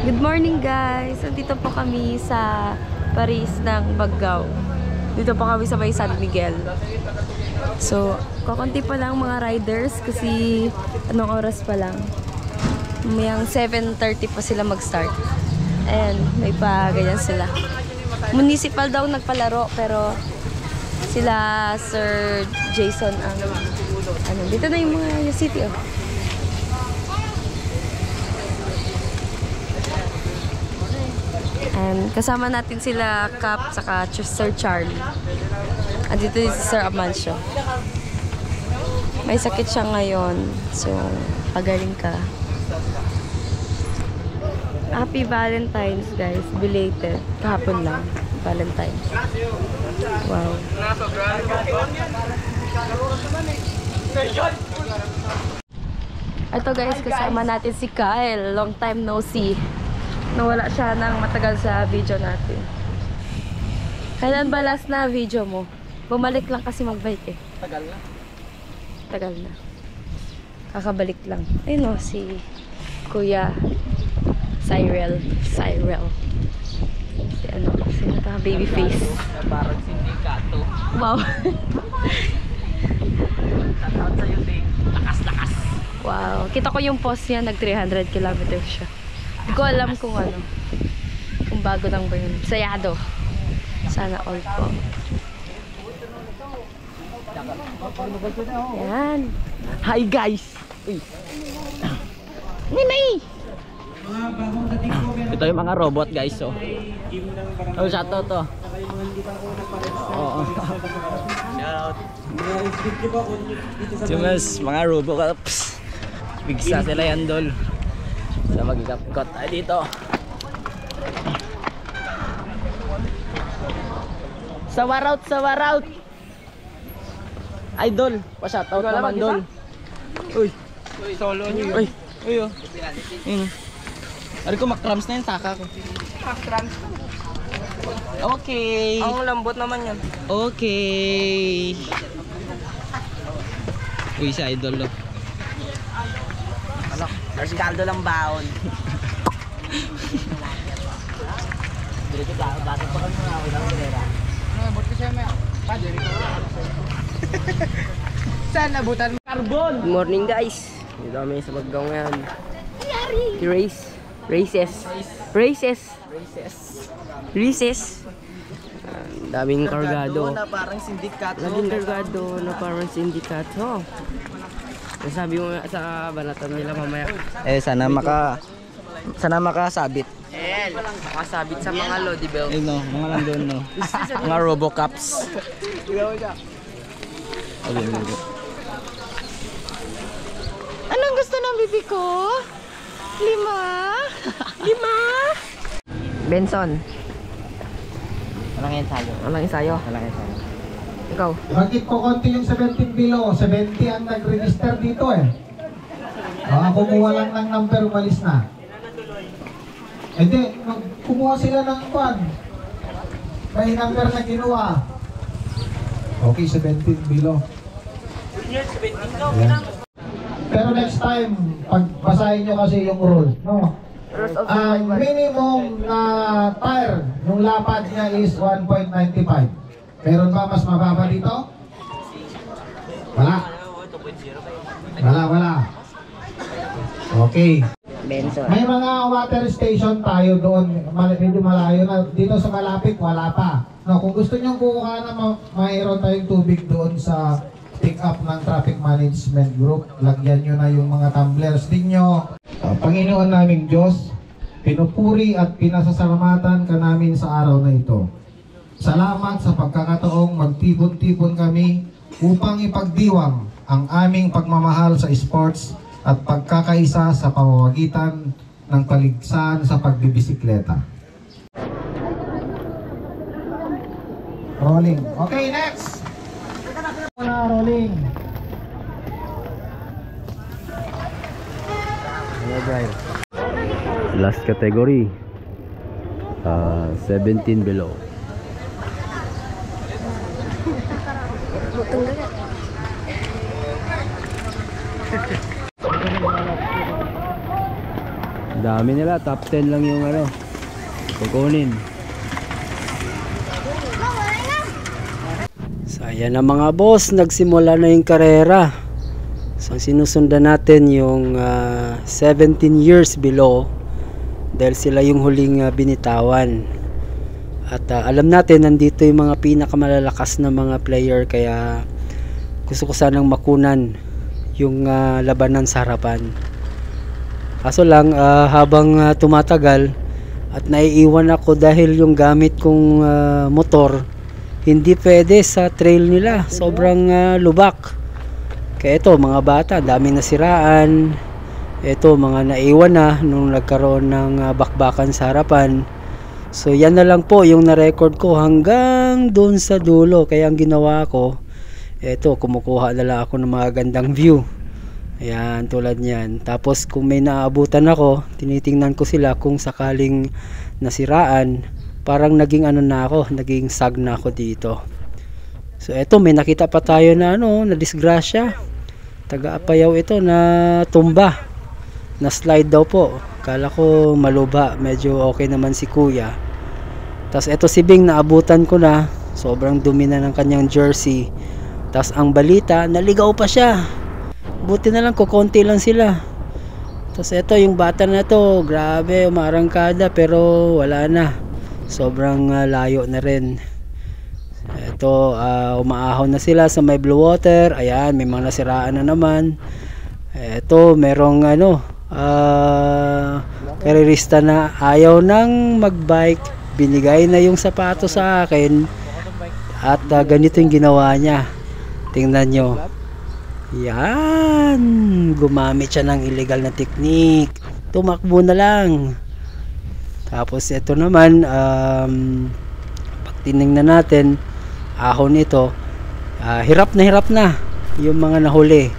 Good morning guys! Dito po kami sa Paris ng Baggao. Dito po kami sa may San Miguel. So, kakunti pa lang mga riders kasi anong oras pa lang. Mayang 7:30 pa sila mag-start. And may pa ganyan sila. Municipal daw nagpalaro pero sila Sir Jason ang dito na yung mga city oh. And kasama natin sila Cap saka Sir Charlie. At dito si Sir Amancio. May sakit siya ngayon. So, pagaling ka. Happy Valentine's guys. Belated. Kahapon lang. Valentine's. Wow. Ito guys, kasama natin si Kyle. Long time no see. Nawala siya ng matagal sa video natin. Kailan ba last na video mo? Bumalik lang kasi magbike eh. Tagal na. Tagal na. Kakabalik lang. Ayun o, si Kuya Cyril. Cyril. Si ano, sino ta? Baby face. Parang sindikato. Wow. Tataon sa'yo din. Lakas-lakas. Wow. Kita ko yung post niya, nag 300 kilometers siya. Hindi ko alam kung ano. Kung bago lang ba yun. Sayado. Sana all po. Yan. Hi guys! Uy. Ninay! Ito yung mga robot guys oh. Oh, shoutout to. Oo. Shoutout. Tumas, mga robocops. Bigsa sila yan dol. So magkakot tayo dito. Sawarout. Idol, pa-shoutout naman dol. Uy. Solo niyo. Uy. Uy oh. Ari ko makrams na yung taka ko. Makrams. Okay. Ang lambot naman yan. Okay. Uy, si Idol oh. Ano? Arsikaldo lang baon. Dito ka, bakit pa kami mga walang silera? Ano, buti siya may padre ko. Saan nabutan mo? Carbon! Good morning guys. Dito kami sa Baggao ngayon. Races. Daming kargado. Na parang sindikato. Daming kargado na parang sindikato. Sabi mo sa banatan nila mamaya. Sana makasabit. Makasabit sa mga Lodi Bell. Eh no, mga nandun no. Mga robocops. Anong gusto ng bibi ko? 5? Benson. Walang ensayo. Walang ensayo. Ikaw. Bakit ko konti yung 17 below? 70 ang nag-register dito eh. Kumuha lang ng number, umalis na. Hindi, kumuha sila ng kwan. May number na kinuha. Okay, 17 below. Yeah. Pero next time, pagbasahin nyo kasi yung rules, no? Ang minimum na tire nung lapad niya is 1.95. Meron ba mas mababa dito? Wala. Okay. Benson. May mga water station tayo doon, medyo malayo na. Dito sa malapit, wala pa. No, kung gusto nyo kukuha na mayroon tayong tubig doon sa pick up ng traffic management group, lagyan nyo na yung mga tumblers ninyo. Panginoon naming Diyos, pinupuri at pinasasalamatan ka namin sa araw na ito. Salamat sa pagkakataong magtipon-tipon kami upang ipagdiwang ang aming pagmamahal sa sports at pagkakaisa sa pamamagitan ng paligsahan sa pagbibisikleta. Rolling. Okay, next! Rolling. Last category, 17 below. dami nila, top 10 lang yung ano kukunin. So ayan na mga boss, nagsimula na yung karera. So sinusundan natin yung 17 years below dahil sila yung huling binitawan. At alam natin nandito yung mga pinakamalalakas na mga player, kaya gusto ko sanang makunan yung labanan sa harapan. Kaso lang habang tumatagal at naiiwan ako dahil yung gamit kong motor hindi pwede sa trail nila, sobrang lubak. Kaya ito mga bata, dami nasiraan. Ito mga naiwan na nung nagkaroon ng bakbakan sa harapan. So yan na lang po yung na-record ko hanggang doon sa dulo. Kaya ang ginawa ko, ito kumukuha na lang ako ng mga gandang view. Ayan, tulad niyan. Tapos kung may naaabutan ako, tinitingnan ko sila kung sakaling nasiraan. Parang naging ano na ako, naging sag na ako dito. So eto, may nakita pa tayo na na disgrasya. Taga-Apayaw ito na tumba. Na slide daw po. Kala ko maluba, medyo okay naman si kuya. Tapos eto si Bing, naabutan ko na. Sobrang dumi na ng kanyang jersey. Tapos ang balita, naligaw pa siya. Buti na lang, kukonti lang sila. Tapos ito yung bata na to, grabe, umarangkada pero wala na. Sobrang layo na rin. Ito, umaahon na sila sa may blue water. Ayan, may mga nasiraan na naman. Ito, merong karerista na ayaw nang magbike. Binigay na yung sapato sa akin. At ganito yung ginawa niya. Tingnan nyo. Yan, gumamit siya ng illegal na technique, tumakbo na lang. Tapos ito naman, pag tinignan natin ahon ito, hirap na yung mga nahuli.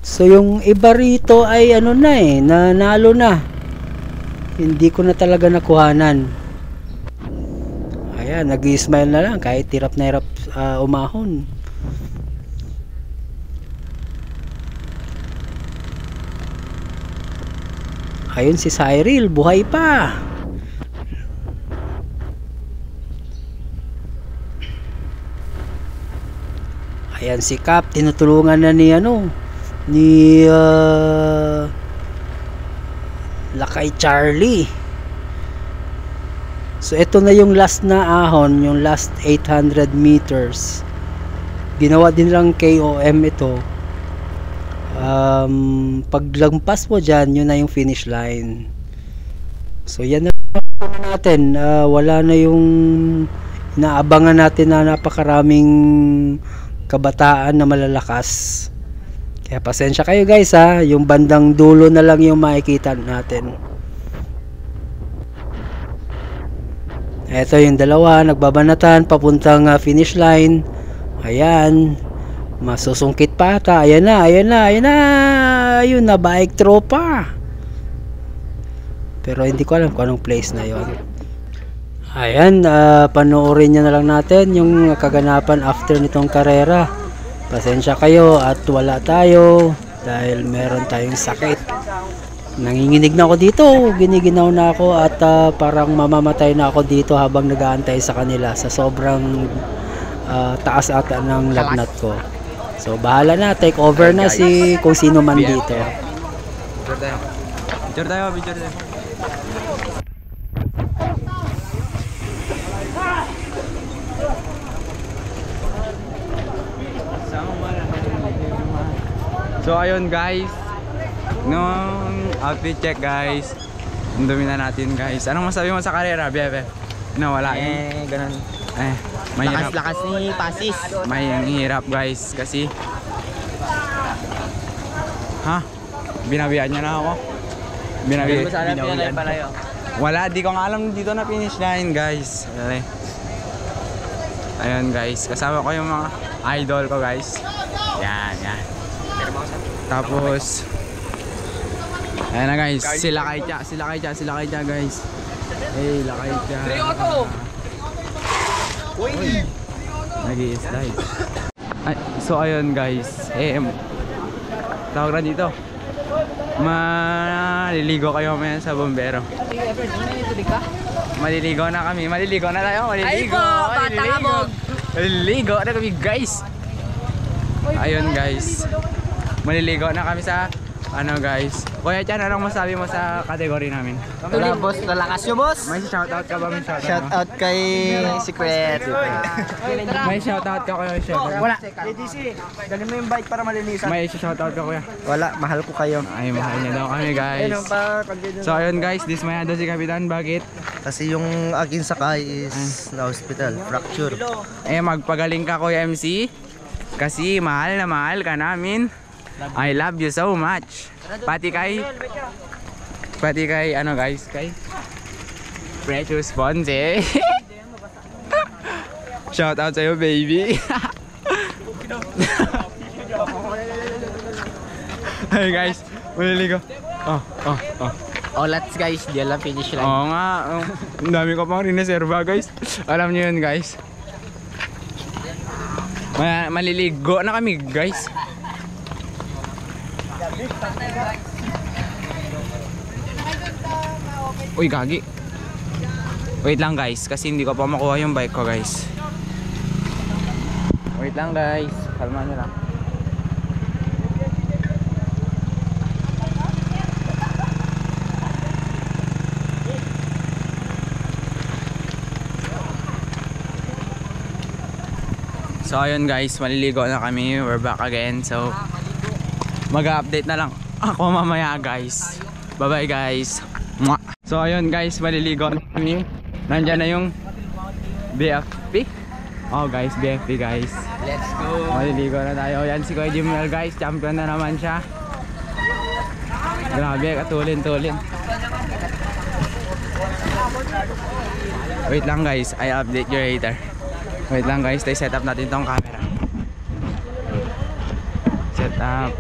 So yung iba rito ay nanalo na, hindi ko na talaga nakuhanan. Ayan, nag-i-smile na lang kahit hirap na hirap umahon. Ayun si Cyril, buhay pa. Ayan si Cap, tinutulungan na ni Lakay Charlie. So ito na yung last na ahon, yung last 800 meters. Ginawa din lang KOM ito. Paglampas mo dyan, yun na yung finish line. So yan na natin, wala na yung inaabangan natin na napakaraming kabataan na malalakas. Kaya pasensya kayo guys yung bandang dulo na lang yung makikita natin. Ito yung dalawa nagbabanatan papuntang finish line. Ayan, masusungkit pa ata. Ayan na. Ayun na, bike tropa. Pero hindi ko alam kung anong place na yon. Ayan, panoorin nyo na lang natin yung kaganapan after nitong karera. Pasensya kayo at wala tayo dahil meron tayong sakit. Nanginginig na ako dito, giniginaw na ako at parang mamamatay na ako dito habang nag-aantay sa kanila sa sobrang taas ata ng lagnat ko. So bahala na, take over na si kung sino man dito. Picture tayo. So ayun guys, nung outfit check guys, ang dumi na natin guys. Anong masabi mo sa karera, Bebe? Nawala yun? Ganun. Mahirap. Lakas ni Pasis. Mahirap guys kasi binabihan niya na ako. Binabihan pala yun. Wala, di ko nga alam dito na finish line guys. Ayun guys, kasama ko yung mga idol ko guys. Yan. Tapos ayan na guys, sila Kaycha guys. Hey, Lakaycha. Nag-i-slide. So ayun guys, tawag na dito. maliligo kayo mamaya sa bombero. Maliligo na kami. Maliligo na tayo. Maliligo. Ay po, bata kabog. Maliligo na kami guys. Ayun guys. Maliligo na kami sa ano guys. Kuya Chan, anong masabi mo sa kategory namin? Wala boss, lalakas nyo boss. May shoutout ka ba? May shoutout Shout mo? out kay Secret. May shoutout ka kuya? Wala. ADC, dali mo yung bike para malinisan. May shoutout ka kuya? Wala, mahal ko kayo. Ay, mahal niya daw kami guys. So ayun guys, dismayado si Kapitan. Bakit? Kasi yung aking sakay is na hospital, fracture. Eh magpagaling ka kuya MC. Kasi mahal na mahal ka namin. I love you so much. Pati kay ano guys, kay Precious Ponce. Shout out sa'yo baby. Hey guys, maliligo. Oh. Oh, let's guys, di lang finish line. Oo nga. Ang dami ko pang rineserva guys. Alam niyo yun guys. Maliligo na kami guys. Uy, gagi. Wait lang guys, kasi hindi ko pa makuha yung bike ko guys. Wait lang guys, kalma nyo lang. So ayun guys, maliligo na kami. We're back again. So mag-update na lang ako mamaya guys. Bye bye guys. Mwah! So ayun guys, maliligo na kami. Nandyan na yung BFP. Oh guys, BFP guys. Let's go. Maliligo na tayo. Yan si Kuya Jimel guys, champion na naman siya. Grabe, katulin-tulin. Wait lang guys, I update you later. Wait lang guys, tayo set up natin tong camera. Set up.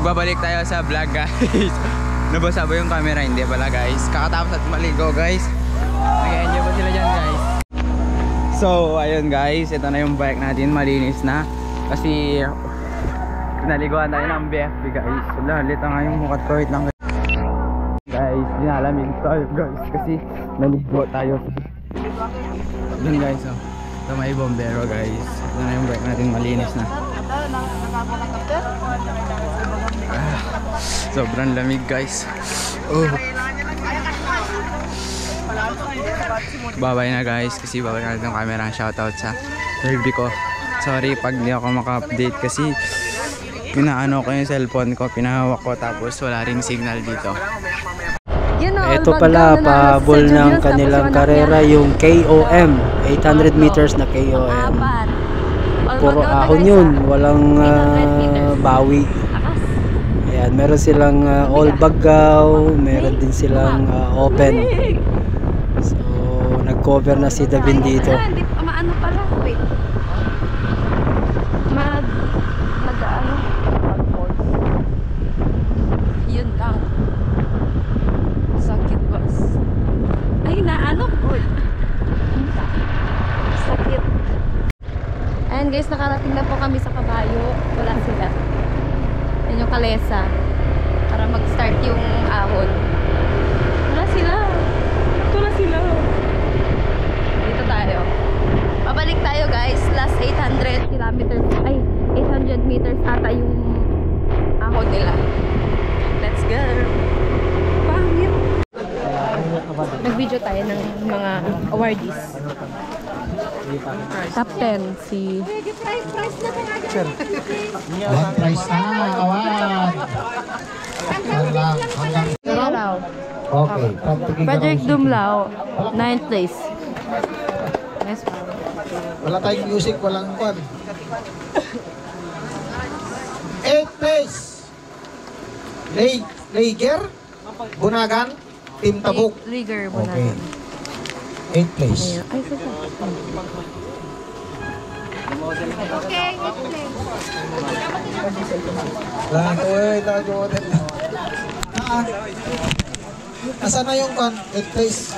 magbabalik tayo sa vlog guys. Nabasa ba yung camera? Hindi pala guys. Kakatapos at maligo guys. Nag-enjoy ba sila dyan guys? So ayun guys, ito na yung bike natin, malinis na. Kasi pinaliguan tayo ng BFB guys. Wala, lita nga yung mukat ko. Wait lang guys, dinalamig tayo guys. Kasi naligo tayo. Yun guys, oh. Ito may bombero guys. Ito na yung bike natin, malinis na. Sobrang lamig guys. Babay na guys, kasi babay na yung camera. Shoutout sa baby ko. Sorry pag di ako maka-update kasi pinaano ko yung cellphone ko, pinahawak ko tapos wala ring signal dito. Ito pala, pahabol ng kanilang karera yung KOM, 800 meters na KOM. Puro ahon yun, walang bawi. Ayan, meron silang all bagaw, meron din silang open. So, nag-cover na si Davin dito. Maano pala, wait. Mag-ano? Yun lang. Sakit boss. Ay, naano po. Sakit. Ayan guys, nakarating na po kami sa Kabayo. Wala sila. Ayan yung kalesa. Para mag-start yung ahon. Wala sila. Wala sila. Dito tayo. Pabalik tayo guys. Last 800 kilometers. Ay, 800 meters ata yung ahon nila. Let's go. Pangit. Nag-video tayo ng mga awardees. Top 10 si One prize na, award. Hanggang okay. Frederick Dumlao, 9th place. Yes, Wala tayong music, walang kwan. 8th place. Lager, Bunagan, Team Tabuk. Liger Okay. Bunagan. 8th place. Ay, so Nasaan na yung kwan? 8th place.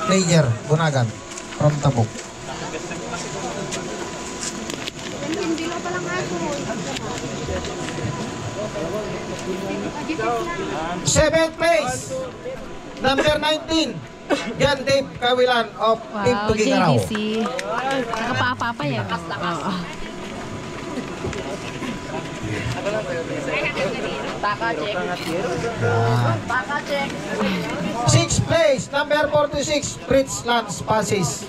Lager, Bunagan, from Tabuk. Seventh place, number 19, Jan Dave Kawilan of Team wow, Tugigaraw. JDC. Nakapapa yan. Oo. Sixth place, number 46, Fritz Lance Pasis,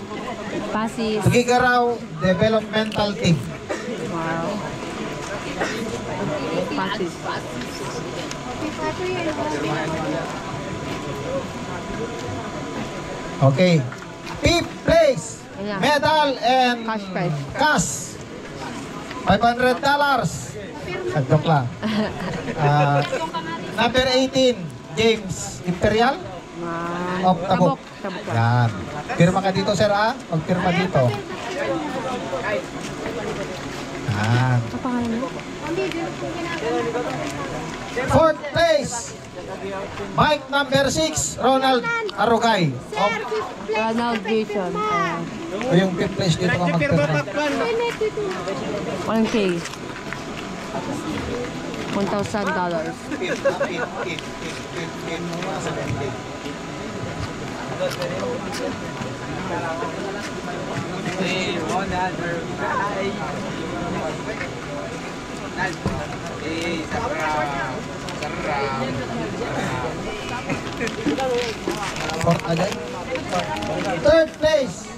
Pasis. Tugigaraw Developmental Team. Wow. Pasis. Okay. Fifth place, Ayan. medal and Cash prize. cash. $500. Joke lang. Number 18, James Imperial of Tabuk. Tabuk. Yan. Pirma ka dito, sir, ah? Pagpirma dito. Yan. Ano pangalan niya? Fourth place, Mike number 6, Ronald Arugay. Ronald Jason. O yung fifth place dito ka magpirma. 1K. $1,000. Third place,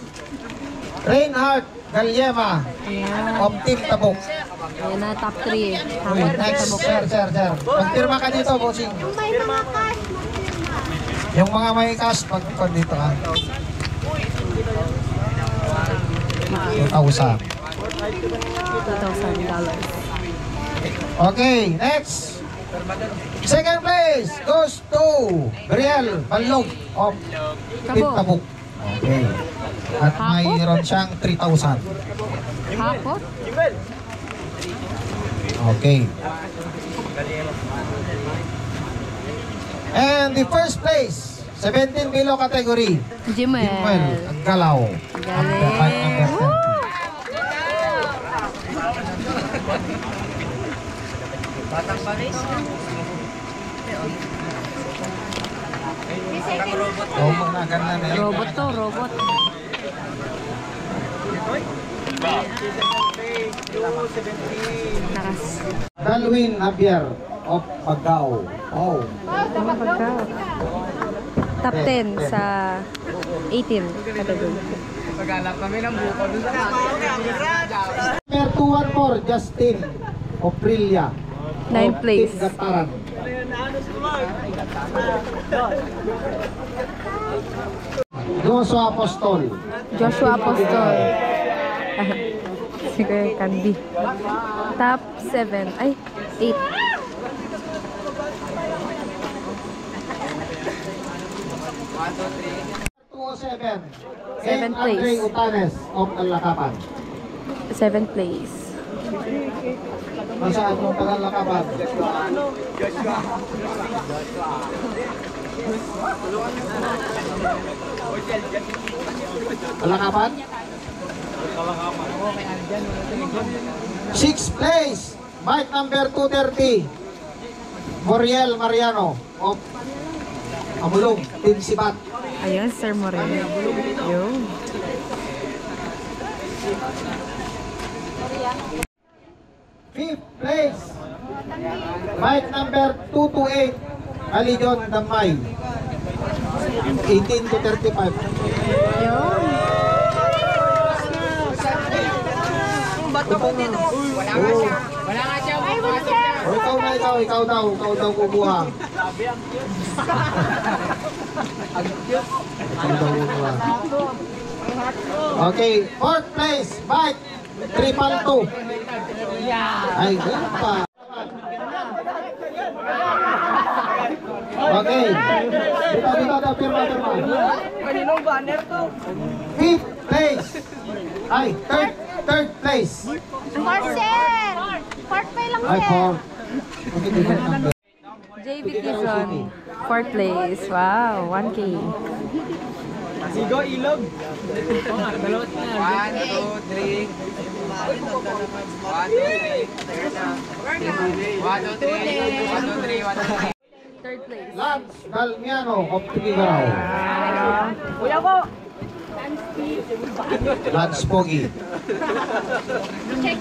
Reinhard Galyema of Team Tabuk. Ayan na, top 3. Uy, Hamon na next, sa sir. Magpirma ka dito, bossing. Yung mga may cash, pagpipag dito, ha? 2,000. $2,000. Okay, next. Second place goes to Briel Balog of Team Tabuk. Okay. At mayroon siyang 3,000. Hapot? Okay. And the first place, 17 below category, Jimel. ang Galaw. Galing. Bike number 30. Oh, mga ganun na yun. Robot to, robot. Nakas. Dalwin Javier of Pagao. Oh. Top 10 sa 18 category. Number 214, Justin Oprilia. 9th place. Team Gataran. Joshua Apostol. Joshua Apostol. Si Kuya Candy. Top 7. Ay, 8. Seven. 7th Andre place. Utanes of Alakapan. 7th place. Nasaan yung taga-Lakapan? Alakapan? 6th place. Bike number 230. Moriel Mariano of Amulong, Team Sibat. Ayun, Sir Moreno. Yun. Fifth place. Bike number 228. Alijon Damay. 18 to 35. Yun. Bato ko dito. Wala nga siya. Ikaw daw kukuha. Okay, fourth place, bike, 3.2. Ay, ganun pa. Okay. Dito, firma. Kaninong banner to? Fifth place. Ay, third place. Fourth, sir! Fourth pa lang, Ay, sir. fourth. Okay, different number. JB Tizon. 4th place. Wow, 1K. Sigo ilog. 1, 2, 3. 1, 2, 3. 1, 2, 3. 3rd place. Lance Galmiano of Tigigaraw. Kuya ko. Lance Pogi. Okay.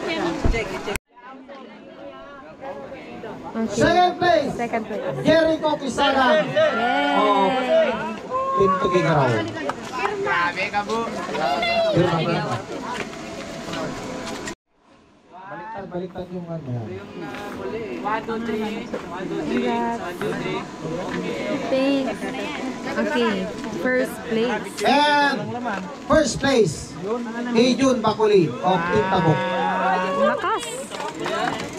Second place, 2nd place. Jericho Kisagan of Yay! Team Tigigaraw. Grabe ka bu. Baliktad yung ano. 1, 2, 3. 1, 2, 3. Thanks. Okay. First place. And first place, Ejun Bakuli of Team Tabuk. Lakas.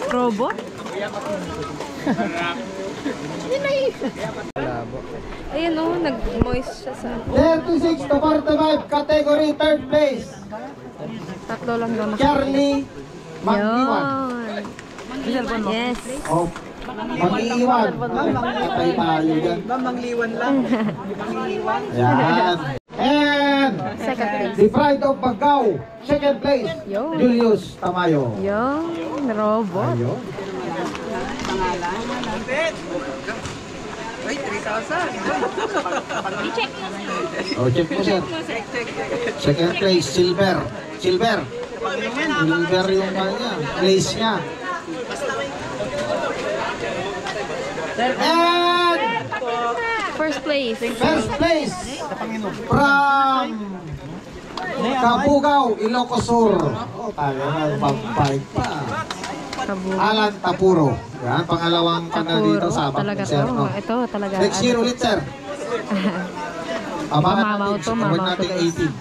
Robot. Ayun o, nag-moist siya sa... 36 to 45 category, third place, Tatlo lang daw na. Charlie Mangiwan Yun. Yes. of Mangiwan. Patay tayo dyan. Mangliwan lang. Yan. And Second place. the Pride of Bagao, second place, Yo. Julius Tamayo. Yung robot. Ayun. Ay, 3,000. Oh, check mo sir. Second place, Silver. Silver yung kanya, place niya. And First place. first place from Kabugao, Ilocos Sur. Oh, talagang pagbalik pa. Kabu. Alan Tapuro. Yan, pangalawang kanya dito sa Talaga sir. to. No? Ito talaga. Next year ulit, sir. Abangan Mamaw natin. to, Award mamaw to, natin guys. 18.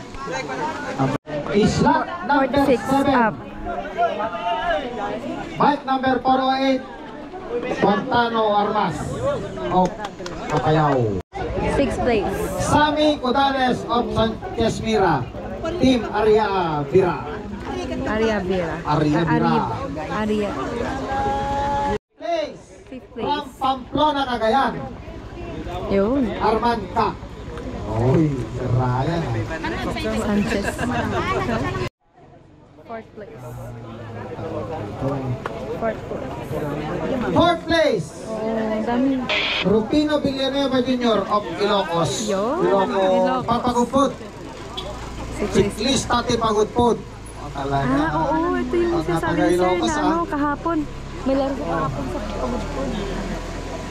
Isla number 46 up. 7. Bike number 408. Fontano Armas of Papayao. 6th place. Sami Codales of Sanchez Mira. Team Aria Bira. Aria Vera. Aria Vera. Aria. Place 5th from place. Pamplona, Cagayan. Yun. Arman Ka. Oy, si Ryan. Sanchez. Fourth place. Fourth place. Fourth place. Oh, dami. Rufino Villanueva Jr. of Ilocos. Yun. Ilocos. Papagupod. Cyclist. Siklista Tipagupod. O talaga. Oo, ito yung Mga sinasabi ni sir taga-Ilocos, na ano, kahapon. May laro ko kahapon sa Pagudpod.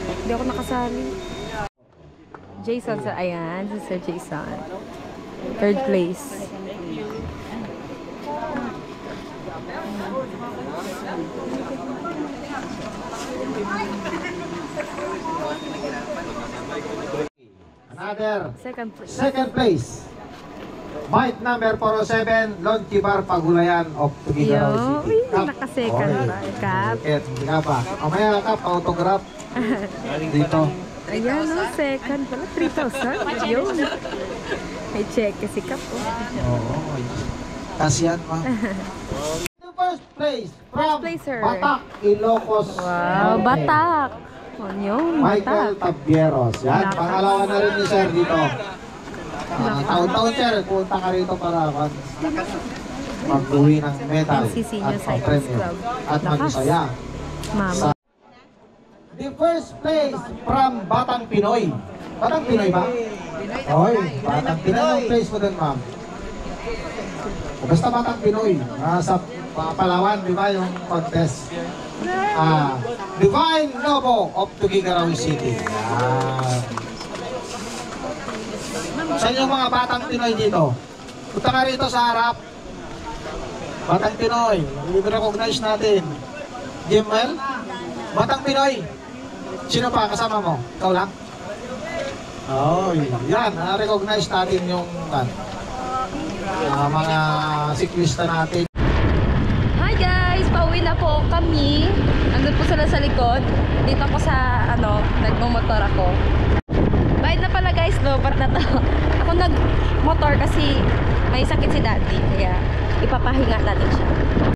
Hindi ako nakasali. Jason, sir. Ayan, si Sir Jason. Third place. Another. Second place. Second place. Bike number 407, Lon Kibar Pagulayan of Tugigaraw Yo, City. uy, naka-second ba? Kap. Hindi ka pa. Mamaya ka, pa-autograph. Dito. Ayan, no, second pala. 3,000. Yun. May check kasi Kap. Oo. Kasiyan, ma. The first place from place, sir. Batak, Ilocos. Wow, Norte. Batak. O, yun, Michael Batak. Tabieros. Yan, Batak. pangalawa na rin ni sir dito. Taon-taon sir, punta ka rito para mag-uwi ng medal NCC at New Cyclist premium Club. at mag-isaya. Mama. The first place from Batang Pinoy. Batang Pinoy ba? Oy, Batang Pinoy. Anong place mo dun, ma'am? O basta Batang Pinoy. Sa Palawan, di ba yung contest? Divine Lobo of Tugigaraw City. Yan. Saan yung mga Batang Pinoy dito? Punta ka rito sa harap. Batang Pinoy. I-recognize natin. Jimwell? Batang Pinoy. Sino pa kasama mo? Ikaw lang? Oh, yan. Na-recognize natin yung mga siklista natin. Hi guys! Pauwi na po kami. Andun po sila sa likod. Dito ako sa, nagmumotor ako. Bayad na pala guys, lobat na to. Ako nagmotor kasi may sakit si daddy. Kaya ipapahinga natin siya.